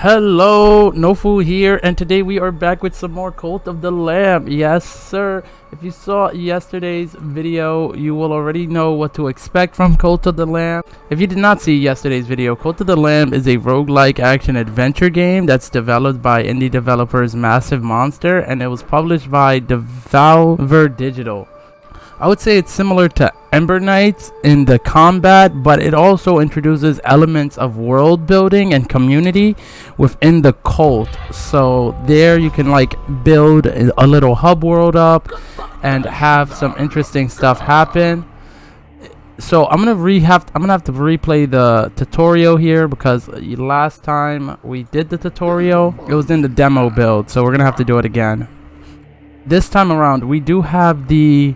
Hello, Nofu here, and today we are back with some more Cult of the Lamb. Yes, sir. If you saw yesterday's video, you will already know what to expect from Cult of the Lamb. If you did not see yesterday's video, Cult of the Lamb is a roguelike action-adventure game that's developed by indie developers Massive Monster, and it was published by Devolver Digital. I would say it's similar to Ember Knights in the combat, but it also introduces elements of world building and community within the cult. So there you can like build a little hub world up and have some interesting stuff happen. So I'm gonna have to replay the tutorial here because last time we did the tutorial, it was in the demo build, so we're gonna have to do it again. This time around, we do have the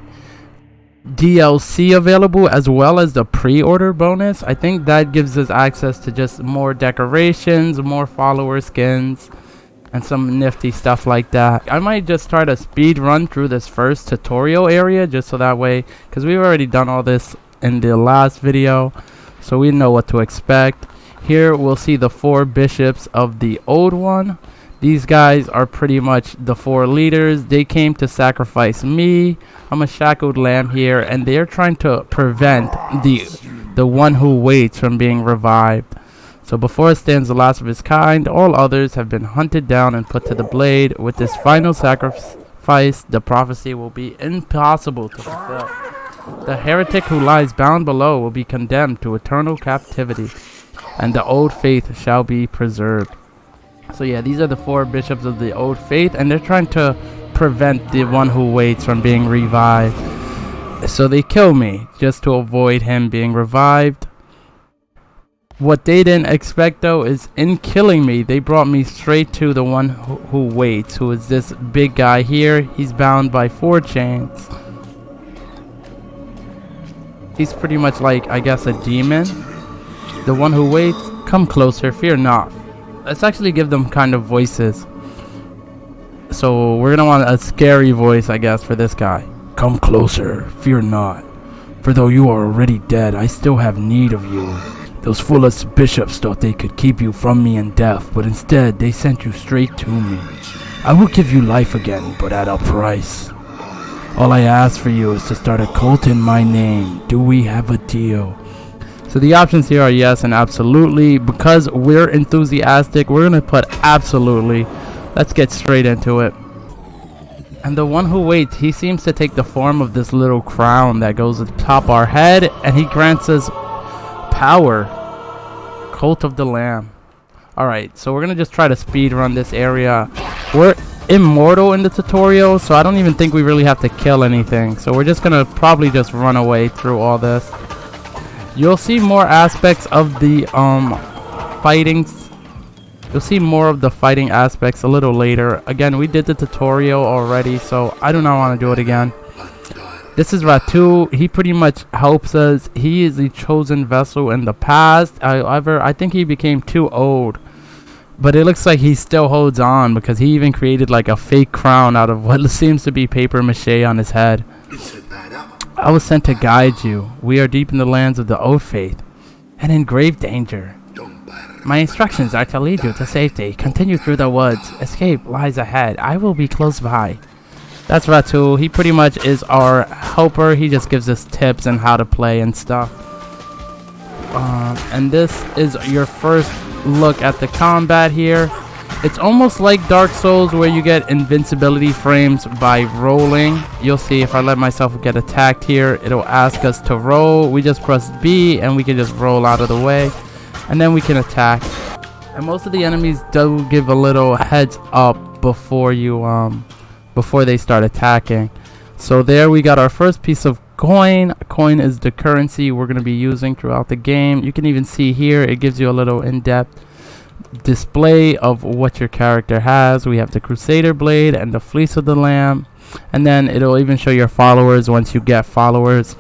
DLC available as well as the pre-order bonus. I think that gives us access to just more decorations, more follower skins, and some nifty stuff like that. I might just try to speed run through this first tutorial area just so that way, because we've already done all this in the last video, so we know what to expect. Here we'll see the 4 bishops of the old one. These guys are pretty much the 4 leaders. They came to sacrifice me. I'm a shackled lamb here, and they're trying to prevent the one who waits from being revived. So before it stands the last of his kind, all others have been hunted down and put to the blade. With this final sacrifice, the prophecy will be impossible to fulfill. The heretic who lies bound below will be condemned to eternal captivity, and the old faith shall be preserved. So yeah, these are the 4 bishops of the old faith, and they're trying to prevent the one who waits from being revived. So they kill me just to avoid him being revived. What they didn't expect though is in killing me, they brought me straight to the one who waits, who is this big guy here. He's bound by 4 chains. He's pretty much like, I guess, a demon. The one who waits, come closer, fear not. Let's actually give them kind of voices. So we're gonna want a scary voice, I guess, for this guy. Come closer, fear not. For though you are already dead, I still have need of you. Those foolish bishops thought they could keep you from me in death, but instead they sent you straight to me. I will give you life again, but at a price. All I ask for you is to start a cult in my name. Do we have a deal? So the options here are yes and absolutely. Because we're enthusiastic, we're going to put absolutely. Let's get straight into it. And the one who waits, he seems to take the form of this little crown that goes atop our head, and he grants us power. Cult of the Lamb. Alright, so we're going to just try to speed run this area. We're immortal in the tutorial, so I don't even think we really have to kill anything. So we're just going to probably just run away through all this. You'll see more aspects of the You'll see more of the fighting aspects a little later. Again, we did the tutorial already, so I do not want to do it again. This is Ratu. He pretty much helps us. He is the chosen vessel in the past. However, I think he became too old. But it looks like he still holds on because he even created like a fake crown out of what seems to be paper mache on his head. I was sent to guide you. We are deep in the lands of the old faith and in grave danger. My instructions are to lead you to safety. Continue through the woods. Escape lies ahead. I will be close by. That's Ratu. He pretty much is our helper. He just gives us tips on how to play and stuff. And this is your first look at the combat here. It's almost like Dark Souls where you get invincibility frames by rolling. You'll see if I let myself get attacked here, it'll ask us to roll. We just press B and we can just roll out of the way. And then we can attack. And most of the enemies do give a little heads up before they start attacking. So there we got our first piece of coin. Coin is the currency we're going to be using throughout the game. You can even see here, it gives you a little in-depth display of what your character has. We have the Crusader Blade and the Fleece of the Lamb, and then it'll even show your followers once you get followers.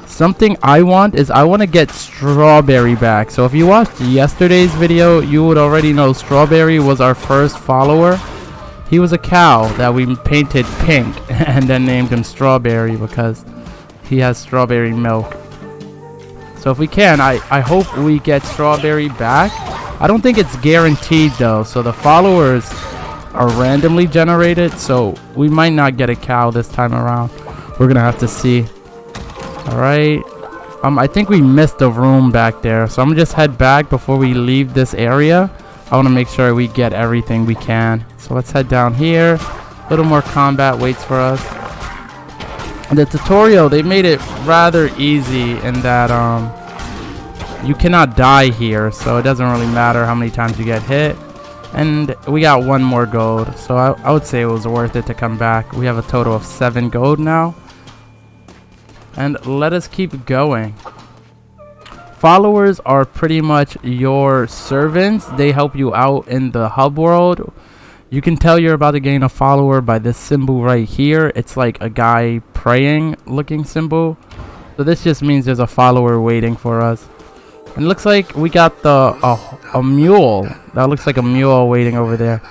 Something I want to get Strawberry back. So if you watched yesterday's video, you would already know Strawberry was our first follower. He was a cow that we painted pink and then named him Strawberry because he has strawberry milk. So if we can, I hope we get Strawberry back. I don't think it's guaranteed though, so the followers are randomly generated, so we might not get a cow this time around. We're gonna have to see. All right. I think we missed the room back there, so I'm gonna just head back before we leave this area. I want to make sure we get everything we can. So let's head down here. A little more combat waits for us. The tutorial, they made it rather easy in that you cannot die here, so it doesn't really matter how many times you get hit. And we got 1 more gold, so I would say it was worth it to come back. We have a total of 7 gold now. And let us keep going. Followers are pretty much your servants. They help you out in the hub world. You can tell you're about to gain a follower by this symbol right here. It's like a guy praying looking symbol. So this just means there's a follower waiting for us. And it looks like we got a mule. That looks like a mule waiting over there.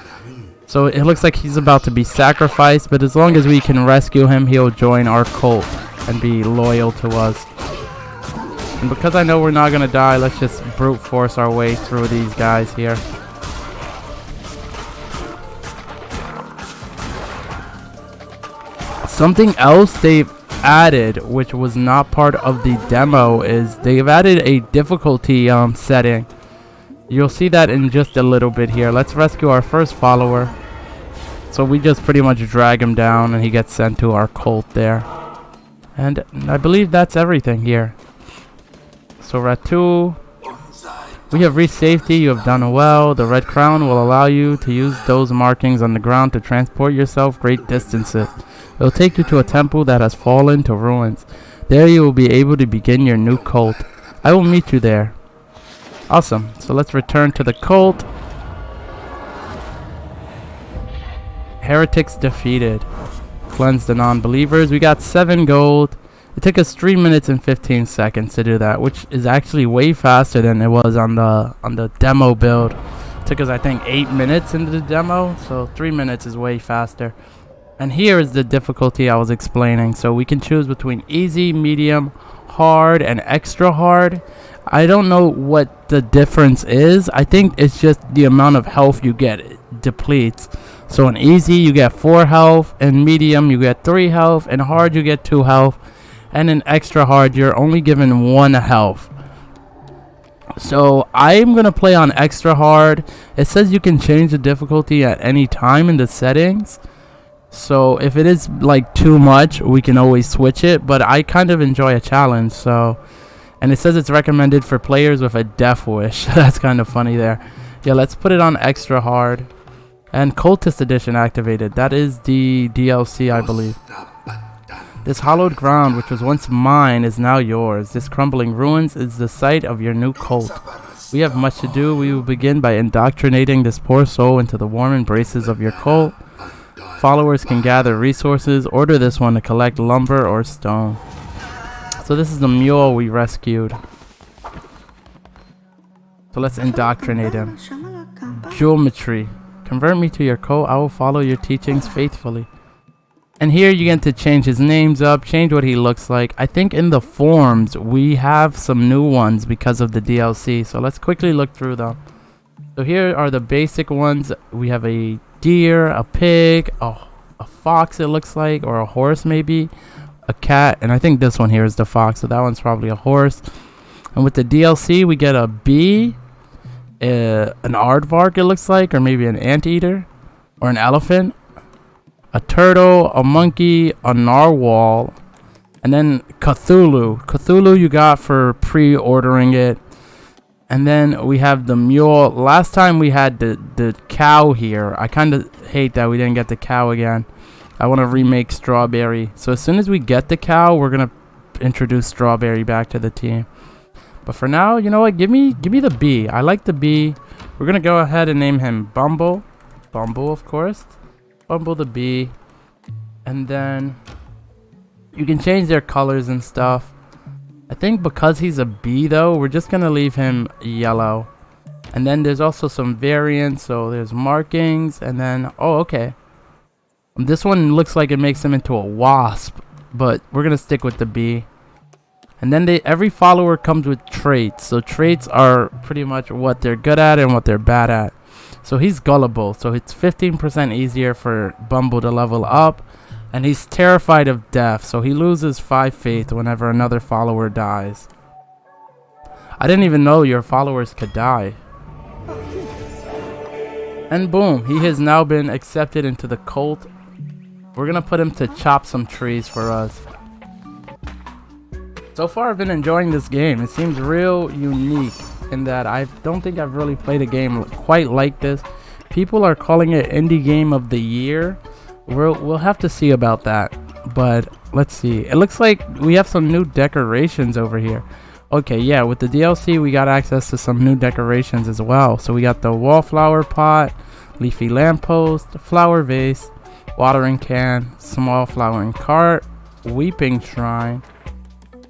So it looks like he's about to be sacrificed, but as long as we can rescue him, he'll join our cult and be loyal to us. And because I know we're not gonna die, let's just brute force our way through these guys here. Something else they've added, which was not part of the demo, is they've added a difficulty setting. You'll see that in just a little bit here. Let's rescue our first follower. So we just pretty much drag him down and he gets sent to our cult there. And I believe that's everything here. So Ratu, we have reached safety. You have done well. The red crown will allow you to use those markings on the ground to transport yourself great distances. It will take you to a temple that has fallen to ruins. There you will be able to begin your new cult. I will meet you there. Awesome. So let's return to the cult. Heretics defeated. Cleanse the non-believers. We got 7 gold. It took us 3 minutes and 15 seconds to do that, which is actually way faster than it was on the demo build. It took us, I think, 8 minutes into the demo, so 3 minutes is way faster. And here is the difficulty I was explaining. So we can choose between easy, medium, hard, and extra hard. I don't know what the difference is. I think it's just the amount of health you get depletes. So in easy you get 4 health, in medium you get 3 health, in hard you get 2 health, and in extra hard you're only given 1 health. So I'm gonna play on extra hard. It says you can change the difficulty at any time in the settings. So if it is like too much, we can always switch it, but I kind of enjoy a challenge. So, and it says it's recommended for players with a death wish. That's kind of funny there. Yeah, let's put it on extra hard. And Cultist Edition activated. That is the DLC, I believe. This hallowed ground, which was once mine, is now yours. This crumbling ruins is the site of your new cult. We have much to do. We will begin by indoctrinating this poor soul into the warm embraces of your cult. Followers can gather resources. Order this one to collect lumber or stone. So this is the mule we rescued. So let's indoctrinate him. Geometry. Convert me to your cult. I will follow your teachings faithfully. And here you get to change his names up, change what he looks like. I think in the forms we have some new ones because of the DLC. So let's quickly look through them. So here are the basic ones. We have a deer, a pig, a fox it looks like, or a horse maybe, a cat, and I think this one here is the fox, so that one's probably a horse. And with the DLC we get a bee, an aardvark it looks like, or maybe an anteater, or an elephant, a turtle, a monkey, a narwhal, and then Cthulhu. Cthulhu you got for pre-ordering it. And then we have the mule. Last time we had the cow here. I kind of hate that we didn't get the cow again. I want to remake Strawberry. So as soon as we get the cow, we're going to introduce Strawberry back to the team. But for now, you know what? Give me the bee. I like the bee. We're going to go ahead and name him Bumble. Bumble, of course. Bumble the bee. And then you can change their colors and stuff. I think because he's a bee though, we're just gonna leave him yellow. And then there's also some variants, so there's markings, and then oh okay, this one looks like it makes him into a wasp, but we're gonna stick with the bee. And then every follower comes with traits. So traits are pretty much what they're good at and what they're bad at. So he's gullible. So it's 15% easier for Bumble to level up. And he's terrified of death. So he loses 5 faith whenever another follower dies. I didn't even know your followers could die. And boom, he has now been accepted into the cult. We're gonna put him to chop some trees for us. So far I've been enjoying this game. It seems real unique in that I don't think I've really played a game quite like this. People are calling it indie game of the year. We'll have to see about that. But let's see. It looks like we have some new decorations over here. Okay, yeah, with the DLC we got access to some new decorations as well. So we got the wallflower pot, leafy lamppost, flower vase, watering can, small flowering cart, weeping shrine,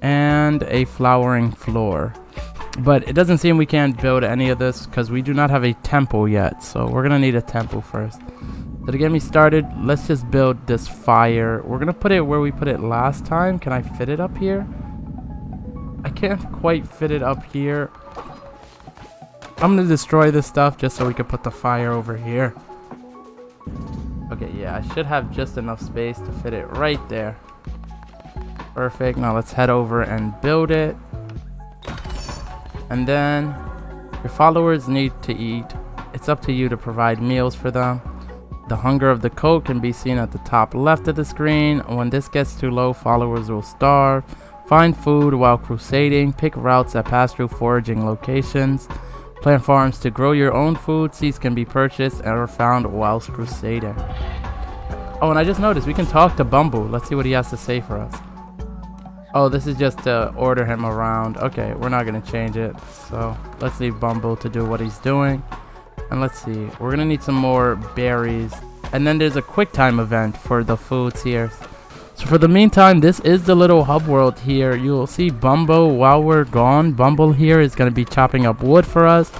and a flowering floor. But it doesn't seem we can't build any of this because we do not have a temple yet. So we're gonna need a temple first. So to get me started, let's just build this fire. We're gonna put it where we put it last time. Can I fit it up here? I can't quite fit it up here. I'm gonna destroy this stuff just so we can put the fire over here. Okay, yeah, I should have just enough space to fit it right there. Perfect. Now let's head over and build it. And then your followers need to eat. It's up to you to provide meals for them. The hunger of the cult can be seen at the top left of the screen. When this gets too low, followers will starve. Find food while crusading. Pick routes that pass through foraging locations. Plant farms to grow your own food. Seeds can be purchased and are found whilst crusading. Oh, and I just noticed we can talk to Bumble. Let's see what he has to say for us. Oh, this is just to order him around. Okay, we're not going to change it. So let's leave Bumble to do what he's doing. And let's see. We're going to need some more berries. And then there's a quick time event for the foods here. So for the meantime, this is the little hub world here. You'll see Bumble while we're gone. Bumble here is going to be chopping up wood for us.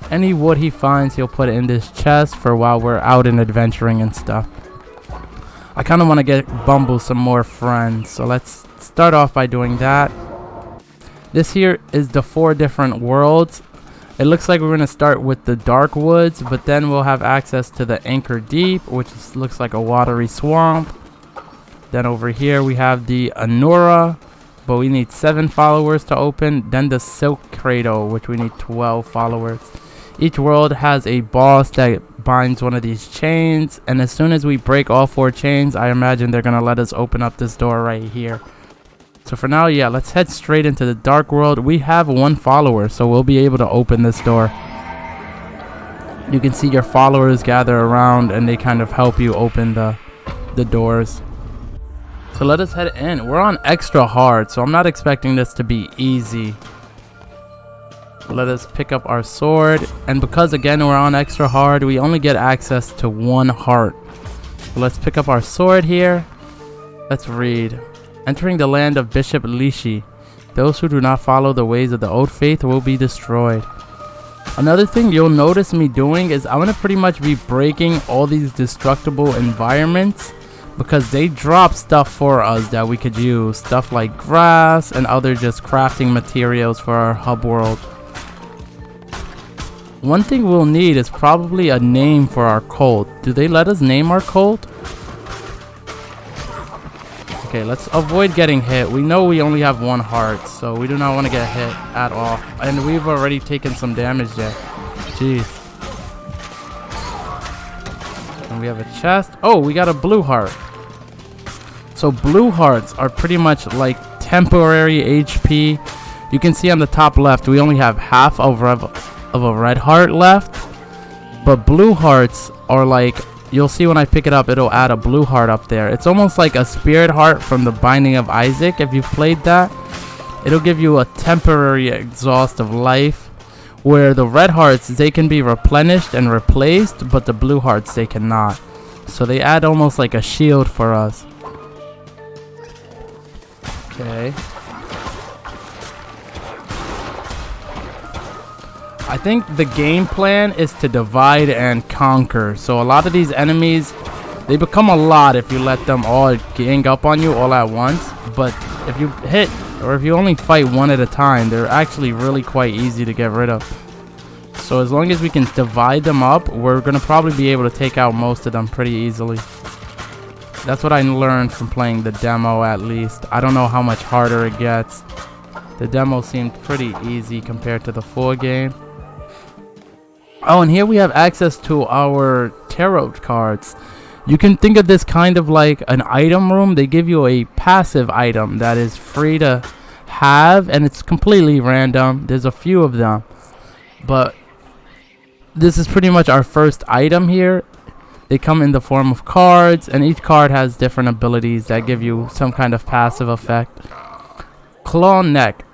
Any wood he finds, he'll put it in this chest for while we're out and adventuring and stuff. I kind of want to get Bumble some more friends. So let's start off by doing that. This here is the 4 different worlds. It looks like we're going to start with the dark woods, but then we'll have access to the Anchor Deep, which looks like a watery swamp. Then over here we have the Anura, but we need 7 followers to open. Then the Silk Cradle, which we need 12 followers. Each world has a boss that binds one of these chains, and as soon as we break all 4 chains, I imagine they're going to let us open up this door right here. So for now, yeah, let's head straight into the dark world. We have 1 follower, so we'll be able to open this door. You can see your followers gather around and they kind of help you open the doors. So let us head in. We're on extra hard, so I'm not expecting this to be easy. Let us pick up our sword. And because, again, we're on extra hard, we only get access to 1 heart. So let's pick up our sword here. Let's read. Entering the land of Bishop Lishi. Those who do not follow the ways of the old faith will be destroyed. Another thing you'll notice me doing is I'm going to pretty much be breaking all these destructible environments, because they drop stuff for us that we could use. Stuff like grass and other just crafting materials for our hub world. One thing we'll need is probably a name for our cult. Do they let us name our cult? Okay, let's avoid getting hit. We know we only have 1 heart, so we do not want to get hit at all. And we've already taken some damage there. Jeez. And we have a chest. Oh, we got a blue heart. So blue hearts are pretty much like temporary HP. You can see on the top left, we only have half of a red heart left. But blue hearts are like, you'll see when I pick it up, it'll add a blue heart up there. It's almost like a spirit heart from the Binding of Isaac. If you've played that, it'll give you a temporary exhaust of life. Where the red hearts, they can be replenished and replaced, but the blue hearts, they cannot. So they add almost like a shield for us. Okay. I think the game plan is to divide and conquer. So a lot of these enemies, they become a lot if you let them all gang up on you all at once. But if you hit or if you only fight one at a time, they're actually really quite easy to get rid of. So as long as we can divide them up, we're gonna probably be able to take out most of them pretty easily. That's what I learned from playing the demo, at least. I don't know how much harder it gets. The demo seemed pretty easy compared to the full game. Oh, and here we have access to our tarot cards. You can think of this kind of like an item room. They give you a passive item that is free to have, and it's completely random. There's a few of them, but this is pretty much our first item here. They come in the form of cards, and each card has different abilities that give you some kind of passive effect. Claw Neck.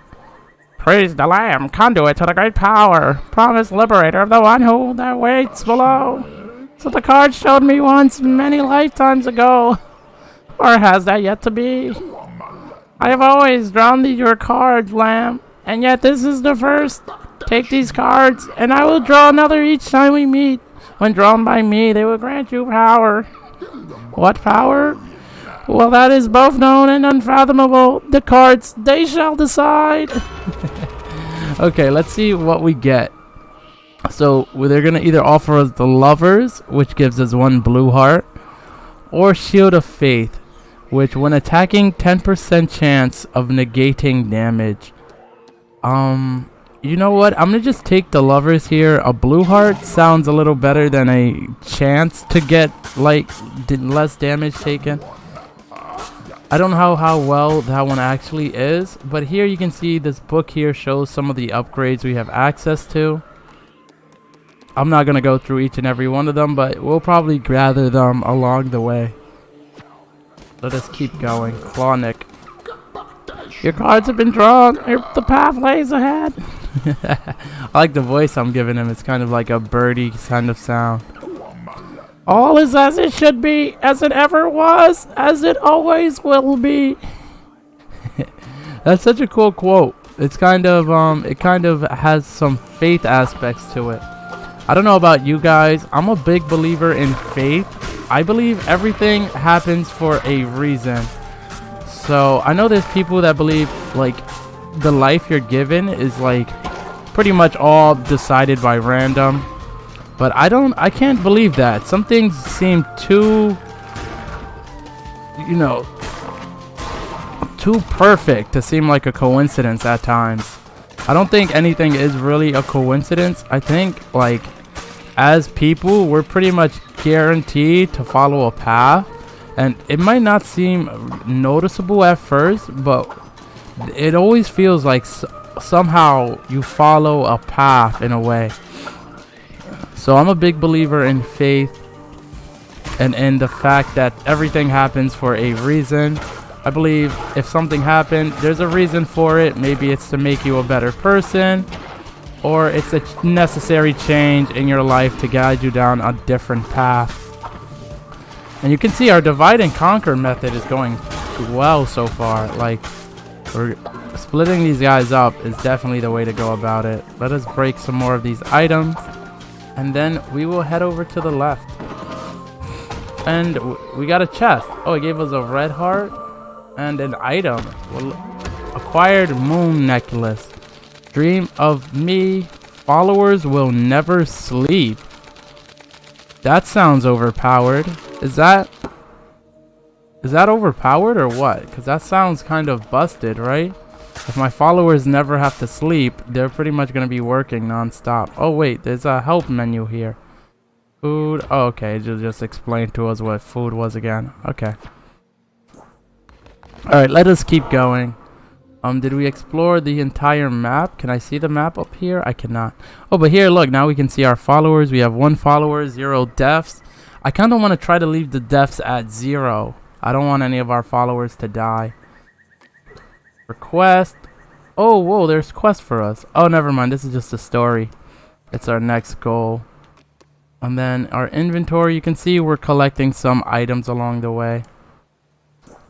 Praise the Lamb, conduit to the great power, promised liberator of the one who that waits below. So the card showed me once, many lifetimes ago, or has that yet to be? I have always drawn your cards, Lamb, and yet this is the first. Take these cards, and I will draw another each time we meet. When drawn by me, they will grant you power. What power? Well, that is both known and unfathomable. The cards, they shall decide. Okay, let's see what we get. So, they're going to either offer us the Lovers, which gives us 1 blue heart, or Shield of Faith, which when attacking, 10% chance of negating damage. You know what? I'm going to just take the Lovers here. A blue heart sounds a little better than a chance to get, like, less damage taken. I don't know how well that one actually is, but here you can see this book here shows some of the upgrades we have access to. I'm not going to go through each and every one of them, but we'll probably gather them along the way. Let us keep going. Clawnick. Your cards have been drawn. The path lays ahead. I like the voice I'm giving him. It's kind of like a birdie kind of sound. All is as it should be, as it ever was, as it always will be. That's such a cool quote. It's kind of it kind of has some faith aspects to it. I don't know about you guys. I'm a big believer in faith. I believe everything happens for a reason. So I know there's people that believe like the life you're given is like pretty much all decided by random. But I can't believe that. Some things seem too, you know, too perfect to seem like a coincidence at times. I don't think anything is really a coincidence. I think, like, as people, we're pretty much guaranteed to follow a path. And it might not seem noticeable at first, but it always feels like somehow you follow a path in a way. So I'm a big believer in faith and in the fact that everything happens for a reason. I believe if something happened, there's a reason for it. Maybe it's to make you a better person, or it's a necessary change in your life to guide you down a different path. And you can see our divide and conquer method is going well so far. Like, we're splitting these guys up is definitely the way to go about it. Let us break some more of these items, and then we will head over to the left. And we got a chest. Oh, it gave us a red heart and an item. Acquired moon necklace. Dream of me. Followers will never sleep. That sounds overpowered. Is that overpowered or what? Because that sounds kind of busted, right? If my followers never have to sleep, they're pretty much going to be working non-stop. Oh, wait. There's a help menu here. Food. Oh, okay. Just explain to us what food was again. Okay. Alright, let us keep going. Did we explore the entire map? Can I see the map up here? I cannot. Oh, but here, look. Now we can see our followers. We have 1 follower, 0 deaths. I kind of want to try to leave the deaths at 0. I don't want any of our followers to die. Request. Oh, whoa, there's quest for us. Oh, never mind. This is just a story. It's our next goal. And then our inventory, you can see we're collecting some items along the way.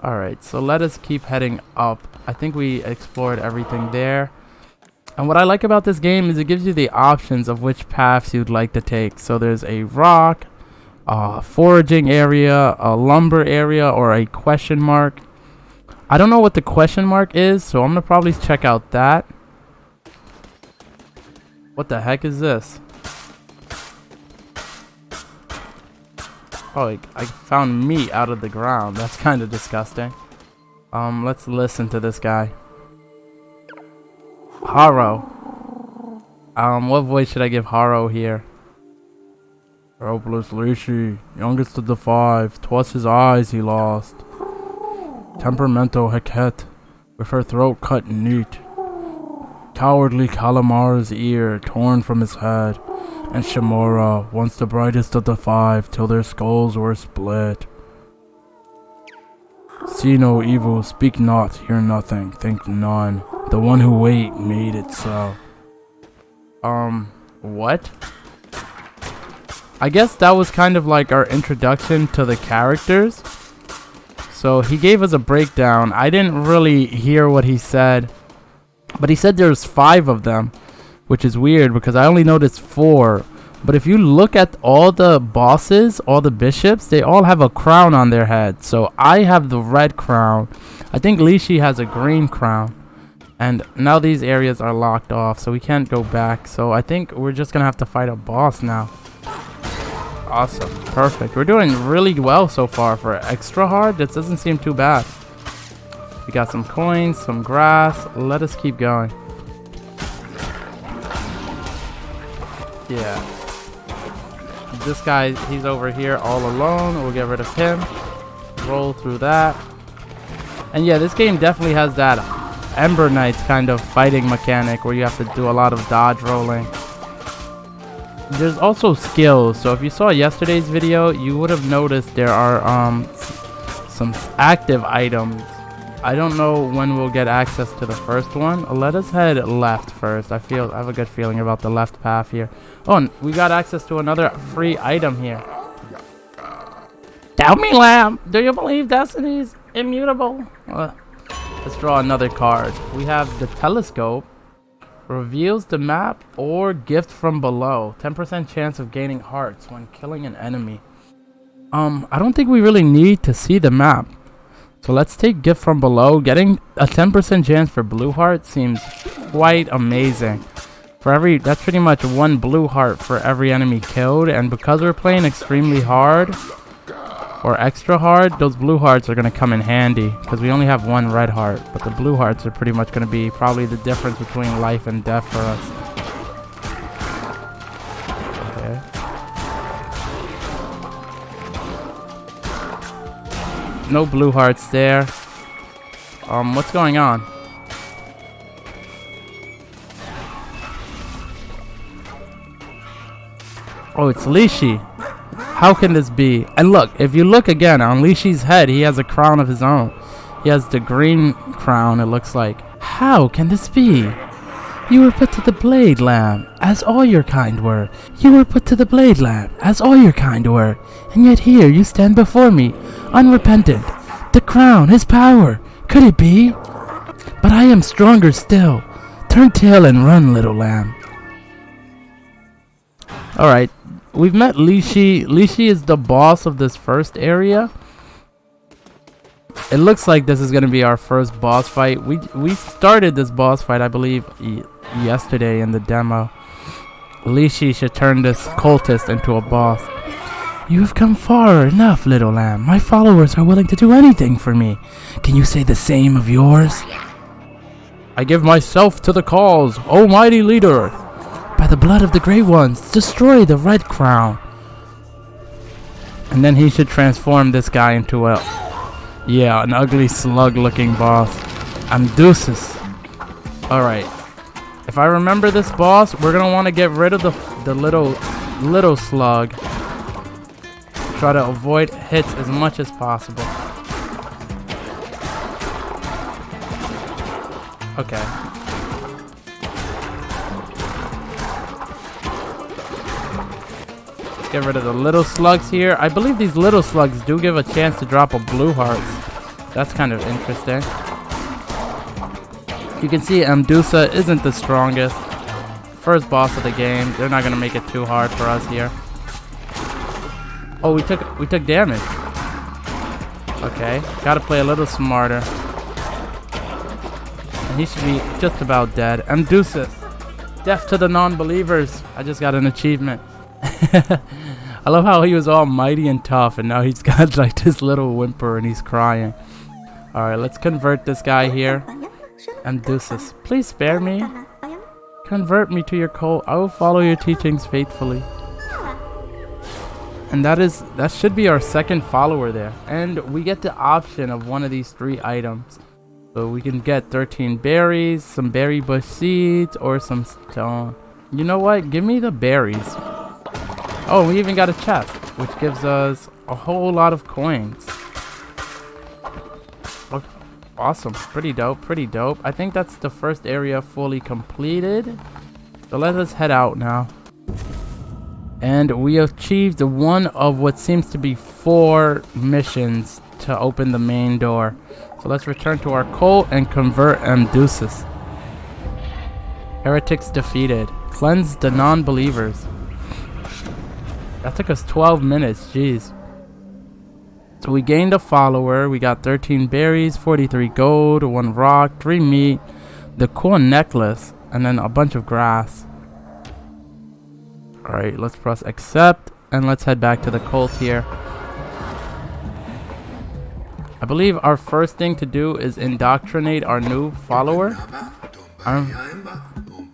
Alright, so let us keep heading up. I think we explored everything there. And what I like about this game is it gives you the options of which paths you'd like to take. So there's a rock, a foraging area, a lumber area, or a question mark. I don't know what the question mark is, so I'm gonna probably check out that. What the heck is this? Oh, I found meat out of the ground. That's kind of disgusting. Let's listen to this guy. Haro. What voice should I give Haro here? Helpless Lishi, youngest of the 5. 'Twas his eyes he lost. Temperamental Heket, with her throat cut neat. Cowardly Kalamar's ear torn from his head. And Shimura, once the brightest of the 5, till their skulls were split. See no evil, speak not, hear nothing, think none. The one who wait made it so. What? I guess that was kind of like our introduction to the characters. So he gave us a breakdown. I didn't really hear what he said, but he said there's 5 of them, which is weird because I only noticed 4. But if you look at all the bosses, all the bishops, they all have a crown on their head. So I have the red crown. I think Lishi has a green crown. And now these areas are locked off, so we can't go back. So I think we're just gonna have to fight a boss now. Awesome. Perfect. We're doing really well so far for extra hard. This doesn't seem too bad. We got some coins, some grass. Let us keep going. Yeah. This guy, he's over here all alone. We'll get rid of him. Roll through that. And yeah, this game definitely has that Ember Knights kind of fighting mechanic where you have to do a lot of dodge rolling. There's also skills. So if you saw yesterday's video, you would have noticed there are some active items. I don't know when we'll get access to the first one. Let us head left first. I have a good feeling about the left path here. Oh, and we got access to another free item here. Tell me, lamb, do you believe destiny's immutable? Let's draw another card. We have the telescope. Reveals the map or gift from below. 10% chance of gaining hearts when killing an enemy. I don't think we really need to see the map. So let's take gift from below. Getting a 10% chance for blue heart seems quite amazing. That's pretty much 1 blue heart for every enemy killed. And because we're playing extremely hard or extra hard, those blue hearts are going to come in handy because we only have 1 red heart. But the blue hearts are pretty much going to be probably the difference between life and death for us. Okay. No blue hearts there. What's going on? Oh, it's Lishi. How can this be? And look, if you look again on Lishi's head, he has a crown of his own. He has the green crown, it looks like. How can this be? You were put to the blade, lamb, as all your kind were. You were put to the blade, lamb, as all your kind were. And yet here you stand before me, unrepentant. The crown, his power. Could it be? But I am stronger still. Turn tail and run, little lamb. Alright. We've met Lishi. Lishi is the boss of this first area. It looks like this is going to be our first boss fight. We started this boss fight, I believe, yesterday in the demo. Lishi should turn this cultist into a boss. You have come far enough, little lamb. My followers are willing to do anything for me. Can you say the same of yours? I give myself to the cause, O mighty leader. By the blood of the Great Ones, destroy the red crown. And then he should transform this guy into an ugly slug-looking boss. Amdusis. Alright. If I remember this boss, we're going to want to get rid of the little slug. Try to avoid hits as much as possible. Okay. Get rid of the little slugs here. I believe these little slugs do give a chance to drop a blue heart. That's kind of interesting. You can see Amdusa isn't the strongest. First boss of the game. They're not gonna make it too hard for us here. Oh, we took damage. Okay, gotta play a little smarter. He should be just about dead. And Deuces. Death to the non-believers. I just got an achievement. I love how he was all mighty and tough, and now he's got like this little whimper and he's crying. Alright, let's convert this guy here. And Deuces, please spare me. Convert me to your cult. I will follow your teachings faithfully. And that should be our second follower there. And we get the option of one of these 3 items. So we can get 13 berries, some berry bush seeds, or some stone. You know what? Give me the berries. Oh, we even got a chest, which gives us a whole lot of coins. Look, awesome. Pretty dope, pretty dope. I think that's the first area fully completed. So let us head out now. And we achieved one of what seems to be 4 missions to open the main door. So let's return to our cult and convert Deuces. Heretics defeated. Cleanse the non-believers. That took us 12 minutes, jeez. So we gained a follower. We got 13 berries, 43 gold, 1 rock, 3 meat, the cool necklace, and then a bunch of grass. Alright, let's press accept, and let's head back to the cult here. I believe our first thing to do is indoctrinate our new follower.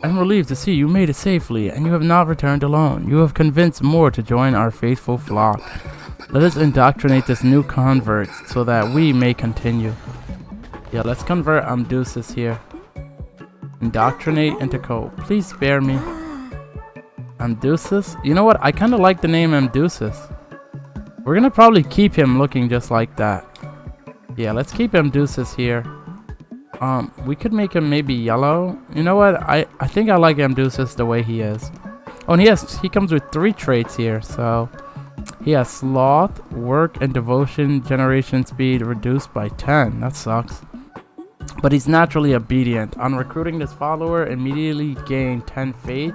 I'm relieved to see you made it safely, and you have not returned alone. You have convinced more to join our faithful flock. Let us indoctrinate this new convert so that we may continue. Yeah, let's convert Deuces here. Indoctrinate into cult. Please spare me. Deuces? You know what? I kind of like the name Deuces. We're going to probably keep him looking just like that. Yeah, let's keep Deuces here. We could make him maybe yellow. You know what? I think I like Deuces the way he is. Oh, and he comes with 3 traits here. So he has sloth, work, and devotion generation speed reduced by 10. That sucks. But he's naturally obedient. On recruiting this follower, immediately gain 10 faith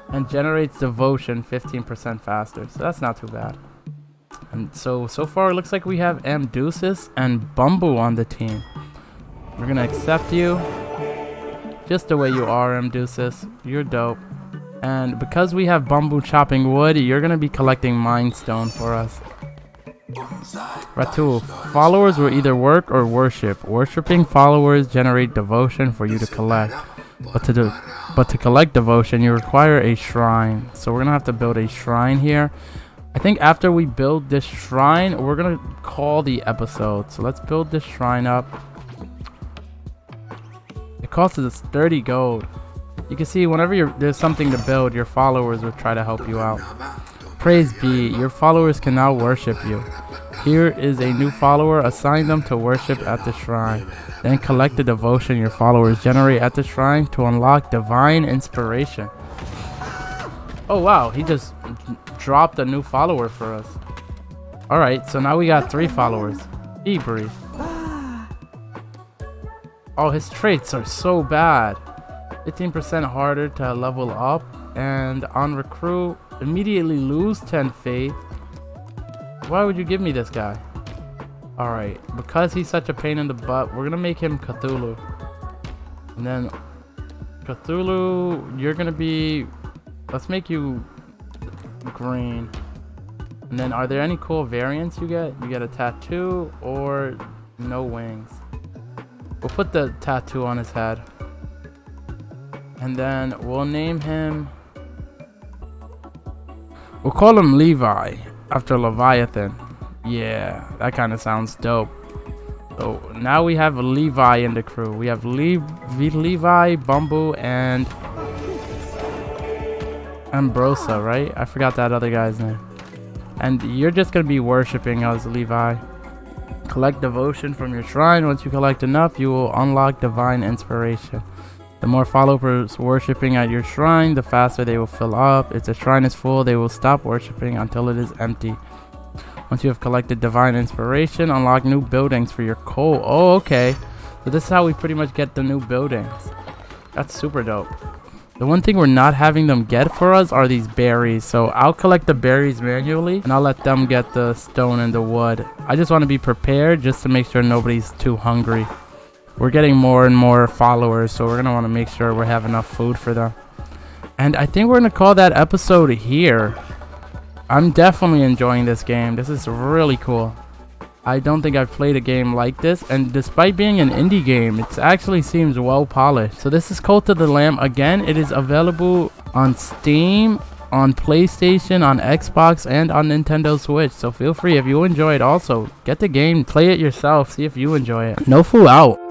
and generates devotion 15% faster. So that's not too bad. And so far it looks like we have Deuces and Bumble on the team. We're gonna accept you just the way you are, Deuces. You're dope. And because we have Bamboo chopping wood, you're gonna be collecting Mind Stone for us. Ratu, followers will either work or worship. Worshipping followers generate devotion for you to collect. But to collect devotion, you require a shrine. So we're gonna have to build a shrine here. I think after we build this shrine, we're gonna call the episode. So let's build this shrine up. It costs us 30 gold. You can see whenever there's something to build, your followers will try to help you out. Praise be, your followers can now worship you. Here is a new follower. Assign them to worship at the shrine. Then collect the devotion your followers generate at the shrine to unlock divine inspiration. Oh wow, he just dropped a new follower for us. Alright, so now we got 3 followers. Be brief. Oh, his traits are so bad. 15% harder to level up, and on recruit, immediately lose 10 faith. Why would you give me this guy? Alright, because he's such a pain in the butt, we're gonna make him Cthulhu. And then Cthulhu, you're gonna be, let's make you green. And then are there any cool variants you get? You get a tattoo or no wings. We'll put the tattoo on his head. And then we'll name him, we'll call him Levi after Leviathan. Yeah, that kind of sounds dope. So now we have Levi in the crew. We have Levi, Bumble, and Ambrosa, right? I forgot that other guy's name. And you're just going to be worshipping us, Levi. Collect devotion from your shrine. Once you collect enough, you will unlock divine inspiration. The more followers worshipping at your shrine, the faster they will fill up. If the shrine is full, they will stop worshipping until it is empty. Once you have collected divine inspiration, unlock new buildings for your cult. Oh, okay. So this is how we pretty much get the new buildings. That's super dope. The one thing we're not having them get for us are these berries. So I'll collect the berries manually, and I'll let them get the stone and the wood. I just want to be prepared just to make sure nobody's too hungry. we're getting more and more followers, so we're gonna want to make sure we have enough food for them. And I think we're gonna call that episode here. I'm definitely enjoying this game. This is really cool. I don't think I've played a game like this, and despite being an indie game, it actually seems well polished. So this is Cult of the Lamb. Again, it is available on Steam, on PlayStation, on Xbox, and on Nintendo Switch. So feel free, if you enjoy it, also get the game, play it yourself, see if you enjoy it. Nofu out.